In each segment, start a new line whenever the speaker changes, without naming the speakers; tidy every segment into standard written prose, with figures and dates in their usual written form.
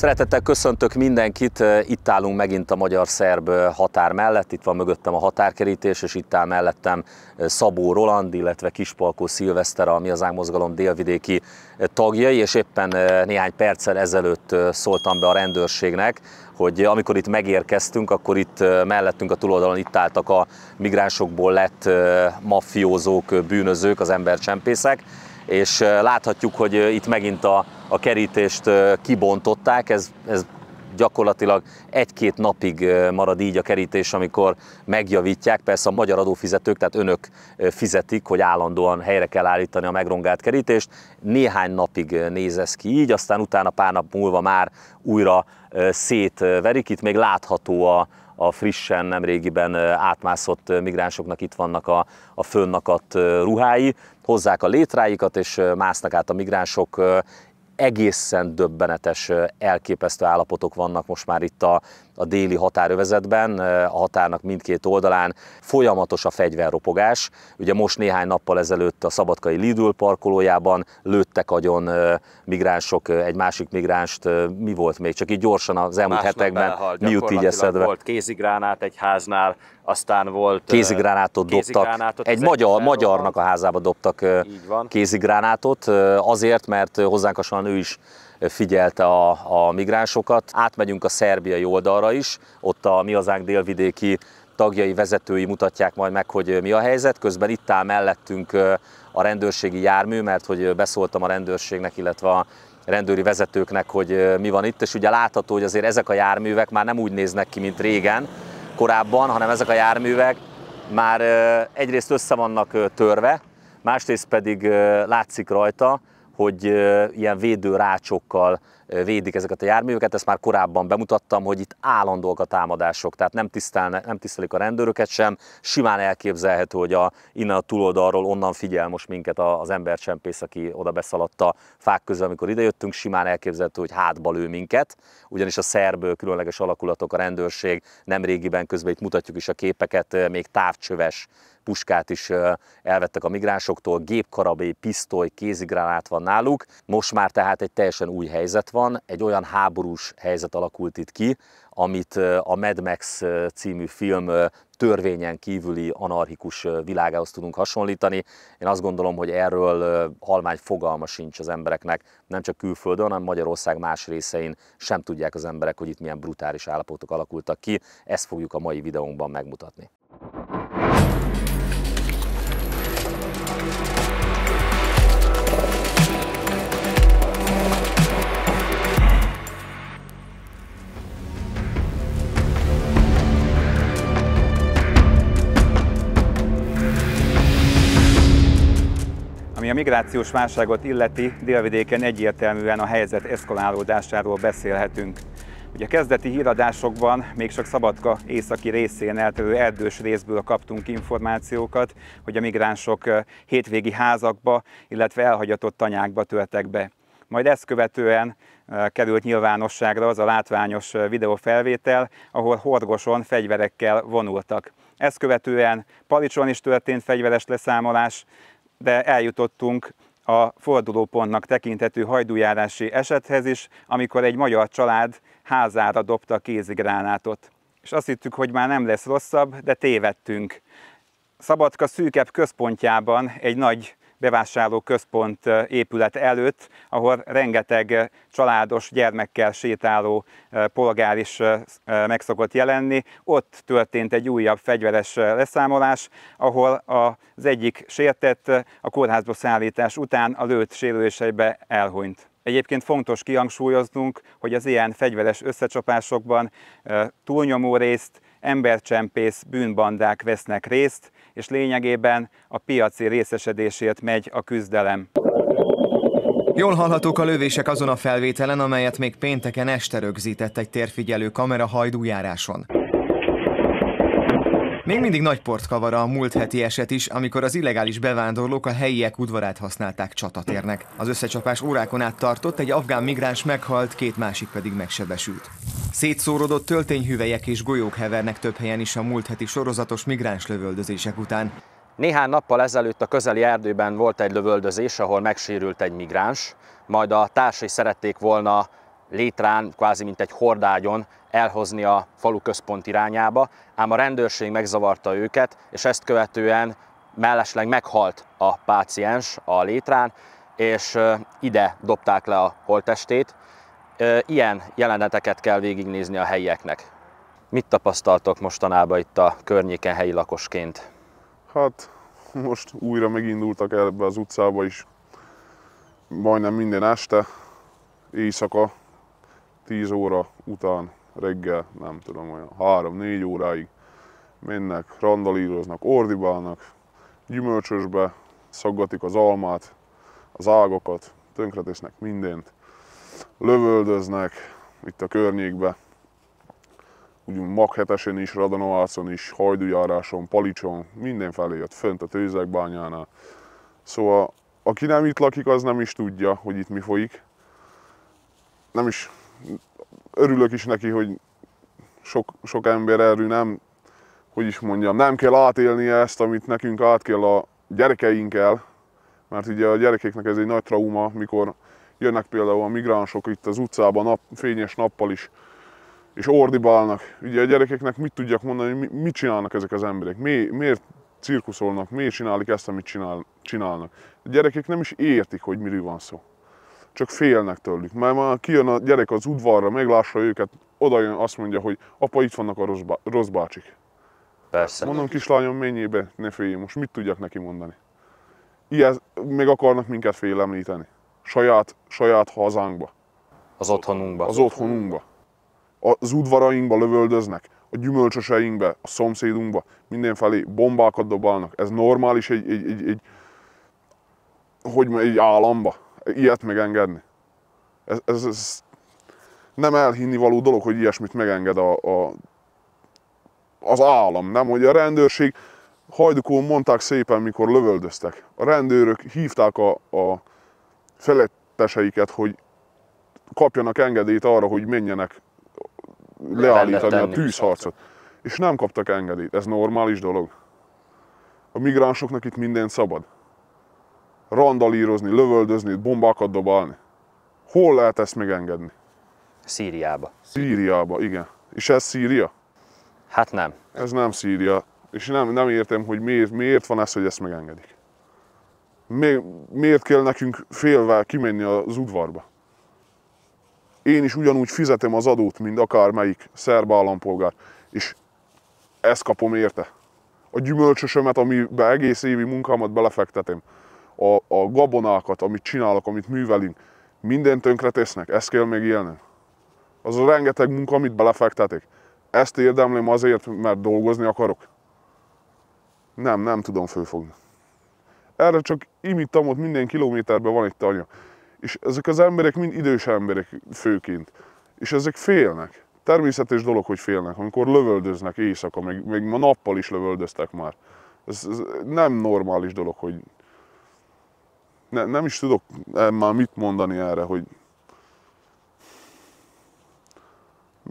Szeretettel köszöntök mindenkit, itt állunk megint a magyar-szerb határ mellett, itt van mögöttem a határkerítés, és itt áll mellettem Szabó Roland, illetve Kispalkó Szilveszter, a Mi Hazánk Mozgalom délvidéki tagjai, és éppen néhány perccel ezelőtt szóltam be a rendőrségnek, hogy amikor itt megérkeztünk, akkor itt mellettünk a túloldalon itt álltak a migránsokból lett maffiózók, bűnözők, az embercsempészek, és láthatjuk, hogy itt megint a kerítést kibontották, ez gyakorlatilag egy-két napig marad így a kerítés, amikor megjavítják. Persze a magyar adófizetők, tehát önök fizetik, hogy állandóan helyre kell állítani a megrongált kerítést. Néhány napig néz ez ki így, aztán utána pár nap múlva már újra szétverik. Itt még látható a frissen, nemrégiben átmászott migránsoknak itt vannak a fönnakadt ruhái, hozzák a létráikat és másznak át a migránsok. Egészen döbbenetes, elképesztő állapotok vannak most már itt a déli határövezetben, a határnak mindkét oldalán. Folyamatos a fegyverropogás. Ugye most néhány nappal ezelőtt a szabadkai Lidl parkolójában lőttek agyon migránsok, egy másik migránst. Mi volt még? Csak így gyorsan az elmúlt hetekben, mi jut így eszedbe?
Volt kézigránát egy háznál, aztán volt...
Kézigránátot dobtak. Egy magyarnak a házába dobtak kézigránátot, azért, mert hozzánk hasonlóan ő is figyelte a migránsokat. Átmegyünk a szerbiai oldalra is, ott a Mi Hazánk délvidéki tagjai, vezetői mutatják majd meg, hogy mi a helyzet. Közben itt áll mellettünk a rendőrségi jármű, mert hogy beszóltam a rendőrségnek, illetve a rendőri vezetőknek, hogy mi van itt, és ugye látható, hogy azért ezek a járművek már nem úgy néznek ki, mint régen, korábban, hanem ezek a járművek már egyrészt össze vannak törve, másrészt pedig látszik rajta, hogy ilyen védőrácsokkal védik ezeket a járműveket. Ezt már korábban bemutattam, hogy itt állandóak a támadások, tehát nem tisztelik a rendőröket sem. Simán elképzelhető, hogy innen a túloldalról onnan figyel most minket az embercsempész, aki oda beszaladt a fák közül, amikor idejöttünk. Simán elképzelhető, hogy hátba lő minket, ugyanis a szerb különleges alakulatok, a rendőrség nemrégiben, közben itt mutatjuk is a képeket, még távcsöves puskát is elvettek a migránsoktól, gépkarabély, pisztoly, kézigránát van náluk. Most már tehát egy teljesen új helyzet van, egy olyan háborús helyzet alakult itt ki, amit a Mad Max című film törvényen kívüli anarchikus világához tudunk hasonlítani. Én azt gondolom, hogy erről halvány fogalma sincs az embereknek, nem csak külföldön, hanem Magyarország más részein sem tudják az emberek, hogy itt milyen brutális állapotok alakultak ki. Ezt fogjuk a mai videónkban megmutatni.
Ami a migrációs válságot illeti, délvidéken egyértelműen a helyzet eszkalálódásáról beszélhetünk. Ugye a kezdeti híradásokban még csak Szabadka északi részén elterülő erdős részből kaptunk információkat, hogy a migránsok hétvégi házakba, illetve elhagyatott tanyákba törtek be. Majd ezt követően került nyilvánosságra az a látványos videófelvétel, ahol horgoson fegyverekkel vonultak. Ezt követően Palicson is történt fegyveres leszámolás, de eljutottunk a fordulópontnak tekinthető hajdújárási esethez is, amikor egy magyar család házára dobta a kézigránátot. És azt hittük, hogy már nem lesz rosszabb, de tévedtünk. Szabadka szűkebb központjában, egy nagy bevásárlóközpont épület előtt, ahol rengeteg családos gyermekkel sétáló polgár is meg szokott jelenni. Ott történt egy újabb fegyveres leszámolás, ahol az egyik sértett a kórházba szállítás után a lőtt sérüléseibe elhunyt. Egyébként fontos kihangsúlyoznunk, hogy az ilyen fegyveres összecsapásokban túlnyomó részt embercsempész bűnbandák vesznek részt, és lényegében a piaci részesedésért megy a küzdelem.
Jól hallhatók a lövések azon a felvételen, amelyet még pénteken este rögzített egy térfigyelő kamera hajdújáráson. Még mindig nagy port kavar a múlt heti eset is, amikor az illegális bevándorlók a helyiek udvarát használták csatatérnek. Az összecsapás órákon át tartott, egy afgán migráns meghalt, két másik pedig megsebesült. Szétszórodott töltényhüvelyek és golyók hevernek több helyen is a múlt heti sorozatos migráns lövöldözések után.
Néhány nappal ezelőtt a közeli erdőben volt egy lövöldözés, ahol megsérült egy migráns, majd a társai szerették volna létrán, kvázi mint egy hordágyon elhozni a falu központ irányába, ám a rendőrség megzavarta őket, és ezt követően mellesleg meghalt a páciens a létrán, és ide dobták le a holttestét. Ilyen jeleneteket kell végignézni a helyieknek. Mit tapasztaltok mostanában itt a környéken helyi lakosként?
Hát most újra megindultak el ebbe az utcába is, majdnem minden este, éjszaka, 10 óra után, reggel, nem tudom, olyan 3-4 óráig mennek, randalíroznak, ordibálnak, gyümölcsösbe, szaggatik az almát, az ágakat, tönkretesznek mindent, lövöldöznek itt a környékbe, úgy Maghetesen is, Radanovácon is, Hajdújáráson, Palicson, mindenfelé jött, fönt a Tőzekbányánál. Szóval aki nem itt lakik, az nem is tudja, hogy itt mi folyik. Nem is örülök is neki, hogy sok ember erről nem, hogy is mondjam, nem kell átélnie ezt, amit nekünk át kell a gyerekeinkkel, mert ugye a gyerekeknek ez egy nagy trauma, mikor jönnek például a migránsok itt az utcában fényes nappal is, és ordibálnak. Ugye a gyerekeknek mit tudjak mondani, mit csinálnak ezek az emberek, miért cirkuszolnak, miért csinálják ezt, amit csinálnak. A gyerekek nem is értik, hogy miről van szó. Csak félnek tőlük. Mert már kijön a gyerek az udvarra, meglássa őket, oda jön, azt mondja, hogy apa, itt vannak a rossz bácsik.
Persze.
Mondom, kislányom, menjél be, ne féljél, most mit tudjak neki mondani? Ilyen meg akarnak minket félemlíteni. Saját hazánkba.
Az otthonunkba.
Az otthonunkba. Az udvarainkba lövöldöznek, a gyümölcsöseinkbe, a szomszédunkba, mindenfelé bombákat dobálnak. Ez normális egy államba? Ilyet megengedni? Ez nem elhinnivaló dolog, hogy ilyesmit megenged az állam, nem? Hogy a rendőrség, Hajdukón mondták szépen, mikor lövöldöztek. A rendőrök hívták a feletteseiket, hogy kapjanak engedélyt arra, hogy menjenek leállítani a tűzharcot. És nem kaptak engedélyt. Ez normális dolog. A migránsoknak itt minden szabad. Randalírozni, lövöldözni, bombákat dobálni. Hol lehet ezt megengedni?
Szíriába.
Szíriába, igen. És ez Szíria?
Hát nem.
Ez nem Szíria. És nem értem, hogy miért van ez, hogy ezt megengedik. Miért kell nekünk félve kimenni az udvarba? Én is ugyanúgy fizetem az adót, mint akármelyik szerb állampolgár, és ezt kapom érte. A gyümölcsösömet, amiben egész évi munkámat belefektetem, a gabonákat, amit csinálok, amit művelünk, mindent tönkre tesznek, ezt kell megélnem. Az a rengeteg munka, amit belefektetek, ezt érdemlem azért, mert dolgozni akarok. Nem tudom fölfogni. Erre csak imit-tamot minden kilométerben van egy tanya. És ezek az emberek mind idős emberek főként. És ezek félnek. Természetes dolog, hogy félnek, amikor lövöldöznek éjszaka, meg ma nappal is lövöldöztek már. Ez nem normális dolog, hogy... Nem is tudok már mit mondani erre, hogy...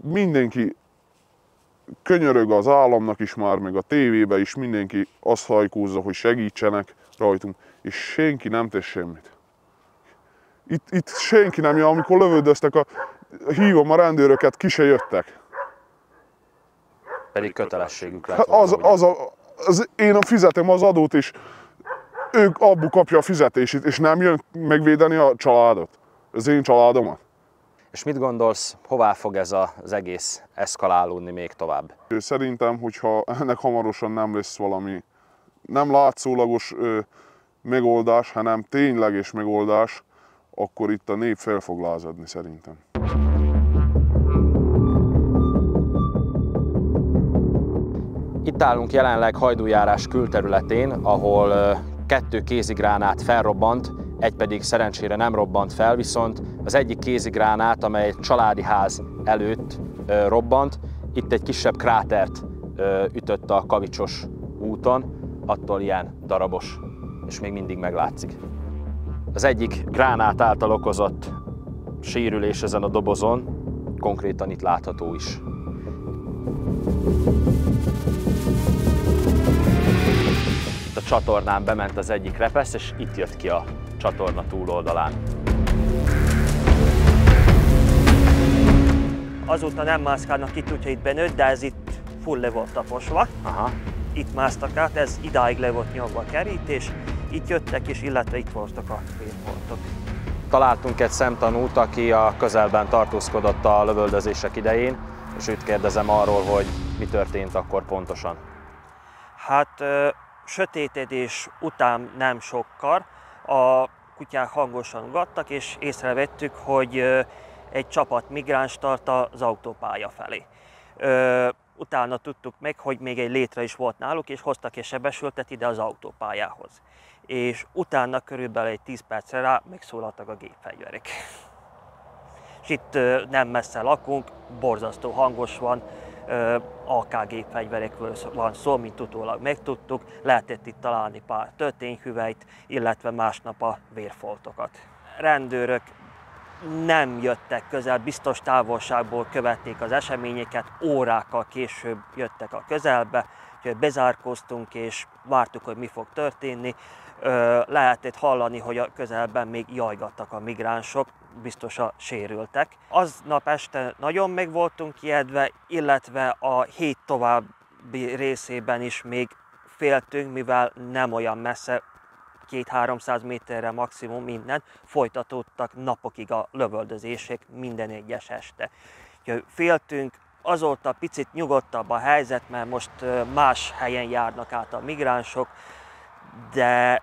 Mindenki könyörög az államnak is már, meg a tévébe is, mindenki azt hajkúzza, hogy segítsenek rajtunk, és senki nem tesz semmit. Itt senki nem jön, amikor lövöldöztek, hívom a rendőröket, ki se jöttek.
Pedig kötelességük lett
volna. Én fizetem az adót, és ők abból kapja a fizetését, és nem jön megvédeni a családot, az én családomat.
És mit gondolsz, hová fog ez az egész eszkalálódni még tovább?
Szerintem, hogyha ennek hamarosan nem lesz valami nem látszólagos megoldás, hanem tényleges megoldás, akkor itt a nép fel fog lázadni szerintem.
Itt állunk jelenleg Hajdújárás külterületén, ahol 2 kézigránát felrobbant, egy pedig szerencsére nem robbant fel, viszont az egyik kézigránát, amely egy családi ház előtt robbant, itt egy kisebb krátert ütött a Kavicsos úton, attól ilyen darabos, és még mindig meglátszik. Az egyik gránát által okozott sérülés ezen a dobozon konkrétan itt látható is. Itt a csatornán bement az egyik repesz, és itt jött ki a csatorna túloldalán.
azóta nem mászkálnak itt, úgyhogy itt benőtt, de ez itt full le volt taposva.
Aha.
Itt másztak át, ez idáig le volt nyomva a kerítés, itt jöttek és illetve itt voltak a vérfoltok.
Találtunk egy szemtanút, aki a közelben tartózkodott a lövöldözések idején, és őt kérdezem arról, hogy mi történt akkor pontosan.
Hát sötétedés után nem sokkal a kutyák hangosan ugattak, és észrevettük, hogy egy csapat migráns tart az autópálya felé. Utána tudtuk meg, hogy még egy létre is volt náluk, és hoztak egy sebesültet ide az autópályához. És utána körülbelül egy 10 percre rá megszólaltak a gépfegyverek. És itt nem messze lakunk, borzasztó hangos van, AK gépfegyverekről van szó, mint utólag megtudtuk, lehetett itt találni pár történthüvelyt, illetve másnap a vérfoltokat. Rendőrök nem jöttek közel, biztos távolságból követték az eseményeket, órákkal később jöttek a közelbe, úgyhogy bezárkóztunk és vártuk, hogy mi fog történni. Lehetett hallani, hogy a közelben még jajgattak a migránsok, biztosan sérültek. Aznap este nagyon meg voltunk ijedve, illetve a hét további részében is még féltünk, mivel nem olyan messze, 200-300 méterre maximum minden, folytatódtak napokig a lövöldözések minden egyes este. Úgyhogy féltünk, azóta picit nyugodtabb a helyzet, mert most más helyen járnak át a migránsok, de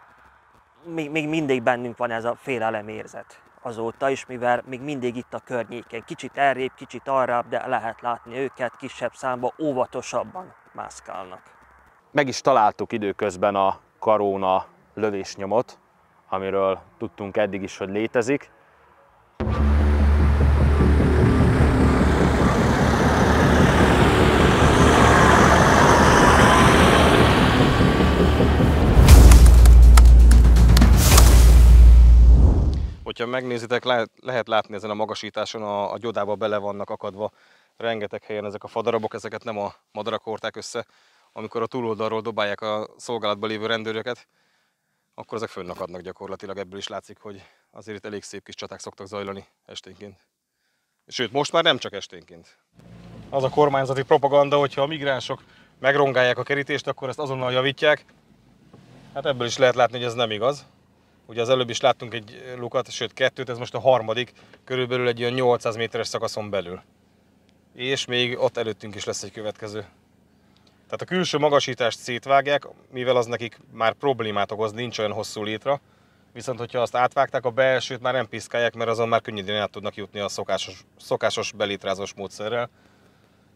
még mindig bennünk van ez a félelemérzet azóta is, mivel még mindig itt a környéken, kicsit elrébb, kicsit arrább, de lehet látni őket, kisebb számban, óvatosabban mászkálnak.
Meg is találtuk időközben a Corona lövésnyomot, amiről tudtunk eddig is, hogy létezik. Hogyha megnézitek, lehet látni ezen a magasításon, a gyodába bele vannak akadva rengeteg helyen ezek a fadarabok, ezeket nem a madarak hordták össze. Amikor a túloldalról dobálják a szolgálatban lévő rendőröket, akkor ezek fönnakadnak gyakorlatilag, ebből is látszik, hogy azért itt elég szép kis csaták szoktak zajlani esténként. Sőt, most már nem csak esténként. Az a kormányzati propaganda, hogyha a migránsok megrongálják a kerítést, akkor ezt azonnal javítják. Hát ebből is lehet látni, hogy ez nem igaz. Ugye az előbb is láttunk egy lukat, sőt kettőt, ez most a harmadik, körülbelül egy olyan 800 méteres szakaszon belül. És még ott előttünk is lesz egy következő. Tehát a külső magasítást szétvágják, mivel az nekik már problémát okoz, nincs olyan hosszú létra. Viszont hogyha azt átvágták, a belsőt már nem piszkálják, mert azon már könnyedén át tudnak jutni a szokásos belétrázós módszerrel.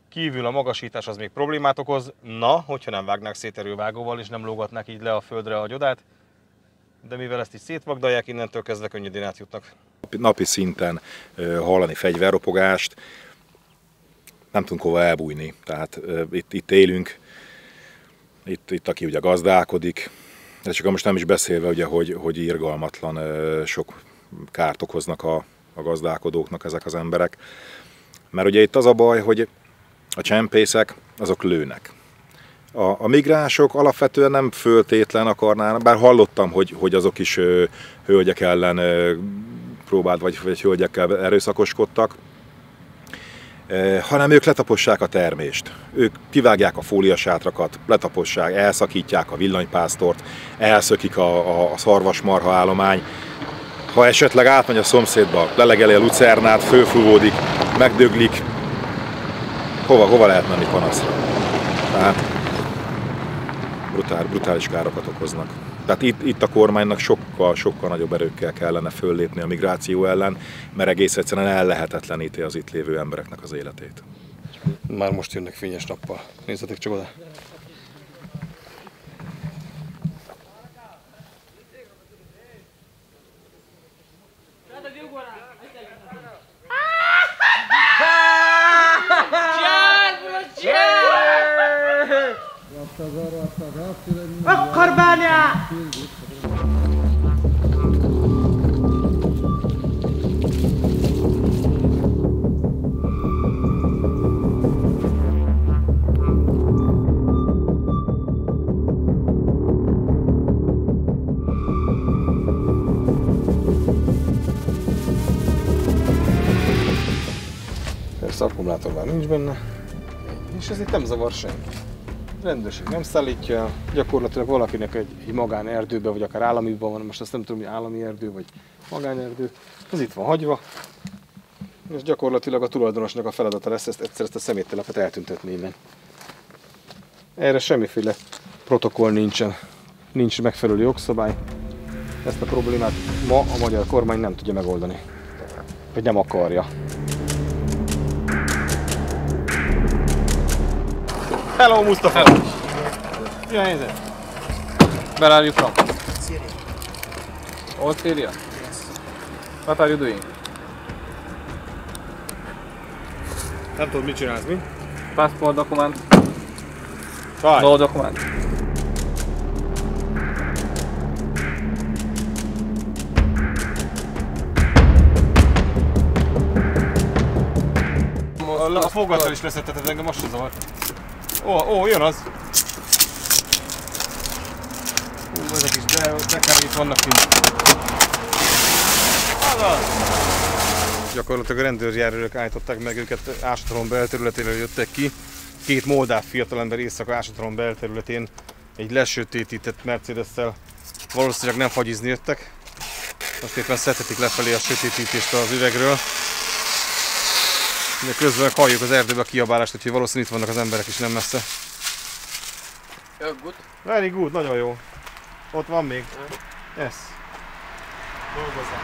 Kívül a magasítás az még problémát okoz, hogyha nem vágnák szét erővágóval és nem lógatnák így le a földre a gyodát. De mivel ezt így szétvagdalják, innentől kezdve könnyedén átjutnak.
Napi szinten hallani fegyverropogást, nem tudunk hova elbújni. Tehát itt élünk, itt aki ugye gazdálkodik, de csak most nem is beszélve, ugye, hogy irgalmatlan sok kárt okoznak a gazdálkodóknak ezek az emberek. Mert ugye itt az a baj, hogy a csempészek azok lőnek. A migránsok alapvetően nem föltétlen akarnának, bár hallottam, hogy azok is hölgyek ellen próbált, vagy hölgyekkel erőszakoskodtak, hanem ők letapossák a termést. Ők kivágják a fóliasátrakat, letapossák, elszakítják a villanypásztort, elszökik a szarvasmarha állomány. Ha esetleg átmegy a szomszédba, lelegeli a lucernát, fölfúvódik, megdöglik, hova lehet menni panaszra? Tehát brutális károkat okoznak. Tehát itt a kormánynak sokkal nagyobb erőkkel kellene föllépni a migráció ellen, mert egész egyszerűen ellehetetleníti az itt lévő embereknek az életét.
Már most jönnek fényes nappal. Nézzetek csak oda!
akkumulátor nincs benne, és ez itt nem zavar senki. A rendőrség nem szállítja, gyakorlatilag valakinek egy magánerdőben, vagy akár államiban van, most azt nem tudom, hogy állami erdő, vagy magánerdő, ez itt van hagyva, és gyakorlatilag a tulajdonosnak a feladata lesz ezt a szeméttelepet eltüntetni innen. Erre semmiféle protokoll nincsen, nincs megfelelő jogszabály. Ezt a problémát ma a magyar kormány nem tudja megoldani, vagy nem akarja. Hello, Mustafa! Hello. Mi a helyzet? Where are you from? Syria. All Syria? Yes. What are you doing? Nem tudod, mit csinálsz, mi? Passport document. Fine. No document. A fogattal is leszetteted engem, most se zavart. Ó, jön az! Ezek is bekár, itt vannak kint. Gyakorlatilag a rendőrjárőrök állították meg őket, Ásatalom belterületéről jöttek ki. Két moldáv fiatalember éjszaka Ásatalom belterületén egy lesötétített Mercedes-szel valószínűleg nem fagyizni jöttek. Most éppen szedhetik lefelé a sötétítést az üvegről. De közben halljuk az erdőbe a kiabálást, úgyhogy valószínűleg itt vannak az emberek is nem messze.
Good.
Very good, nagyon jó. Ott van még. Yes.
Dolgozzák.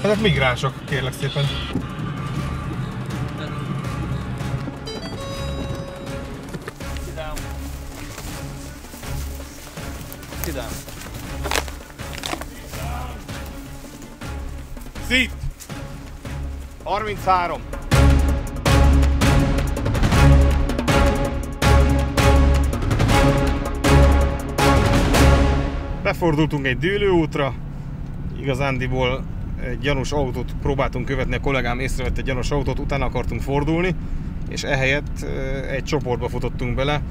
Ezek migránsok, kérlek szépen. Sit down. Sit! 33. Befordultunk egy dűlőútra, igazándiból egy gyanús autót próbáltunk követni, a kollégám észrevett egy gyanús autót, utána akartunk fordulni, és ehelyett egy csoportba futottunk bele.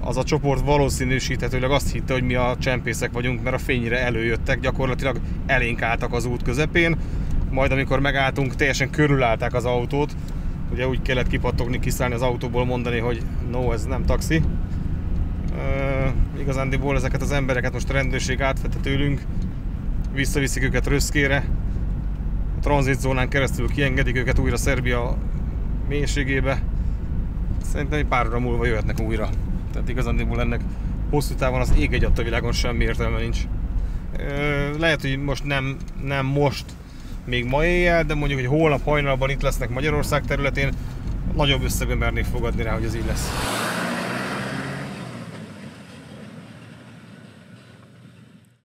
Az a csoport valószínűsíthetőleg azt hitte, hogy mi a csempészek vagyunk, mert a fényre előjöttek, gyakorlatilag elénk álltak az út közepén, majd amikor megálltunk, teljesen körülállták az autót, ugye úgy kellett kipattogni, kiszállni az autóból, mondani, hogy no, ez nem taxi. Igazándiból ezeket az embereket most a rendőrség átvette tőlünk, visszaviszik őket Röszkére, a tranzitzónán keresztül kiengedik őket újra Szerbia mélységébe. Szerintem egy pár óra múlva jöhetnek újra. Tehát igazándiból ennek hosszú távon az ég egyatt a világon semmi értelme nincs. Lehet, hogy most nem most, még ma éjjel, de mondjuk, hogy holnap hajnalban itt lesznek Magyarország területén, nagyobb összegben mernék fogadni rá, hogy ez így lesz.